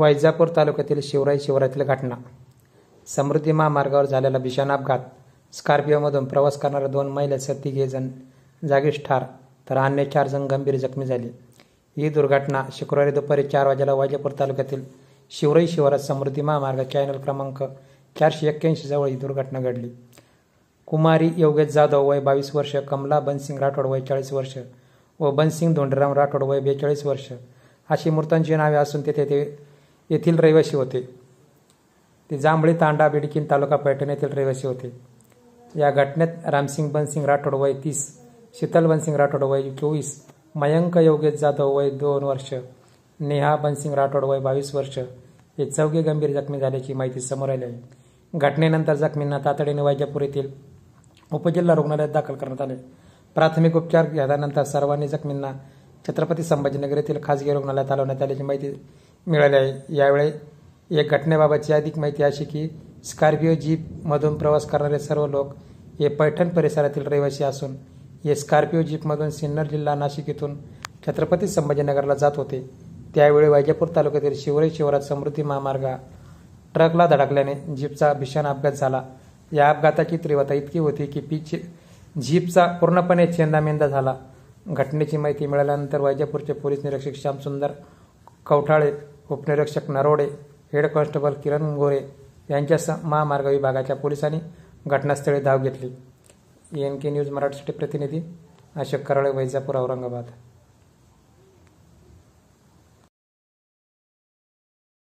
वैजापूर तालुक्यातील शिवराई शिवारातील घटना. समृद्धी महामार्गावर झालेला भीषण अपघात. स्कॉर्पिओमधून प्रवास करणाऱ्या 2 महिलेसह 3 जण जागीच ठार तर अन्य 4 जण गंभीर जखमी झाले. ही दुर्घटना शुक्रवारी दुपारी 4 वाजेला वैजापूर तालुक्यातील शिवराई शिवारात समृद्धी महामार्ग चॅनल क्रमांक 481 जवळ ही दुर्घटना घडली. कुमारी योगेश जाधव वय 22 वर्ष, कमला बनसिंग राठोड वय 40 वर्ष व बनसिंग धोंडराम राठोड वय 42 वर्ष अशी मृतांची नावे असून ते येथील रहिवासी होते. ते जांभळी तांडा बिडकीन तालुका पैठण येथील रहिवासी होते. या घटनेत रामसिंग बनसिंग राठोड वय 30, शीतल बनसिंग राठोड वय 24, मयंक योगेश जाधव वय 2 वर्ष, नेहा बनसिंग राठोड वय 22 वर्ष हे 4 गंभीर जखमी झाल्याची माहिती समोर आली आहे. घटनेनंतर जखमींना तातडीने वैजापूर येथील उपजिल्हा रुग्णालयात दाखल करण्यात आले. प्राथमिक उपचार घेतल्यानंतर सर्वांनी जखमींना छत्रपती संभाजीनगर येथील खासगी रुग्णालयात हलवण्यात आल्याची माहिती मिळाली आहे. यावेळी एक घटनेबाबतची अधिक माहिती अशी की स्कॉर्पिओ जीपमधून प्रवास करणारे सर्व लोक हे पैठण परिसरातील रहिवासी असून हे स्कॉर्पिओ जीपमधून सिन्नर जिल्हा नाशिक येथून छत्रपती संभाजीनगरला जात होते. त्यावेळी वैजापूर तालुक्यातील शिवराई शिवारात समृद्धी महामार्ग ट्रकला धडकल्याने जीपचा भीषण अपघात झाला. या अपघाताची तीव्रता इतकी होती की जीपचा पूर्णपणे चेंदामेंदा झाला. घटनेची माहिती मिळाल्यानंतर वैजापूरचे पोलीस निरीक्षक श्यामसुंदर कवठाळे, उपनिरीक्षक नरोडे, हेड कॉन्स्टेबल किरण गोरे यांच्यासह महामार्ग विभागाच्या पोलिसांनी घटनास्थळी धाव घेतली. NK न्यूज मराठीसाठी प्रतिनिधी अशोक कराळे, वैजापूर, औरंगाबाद.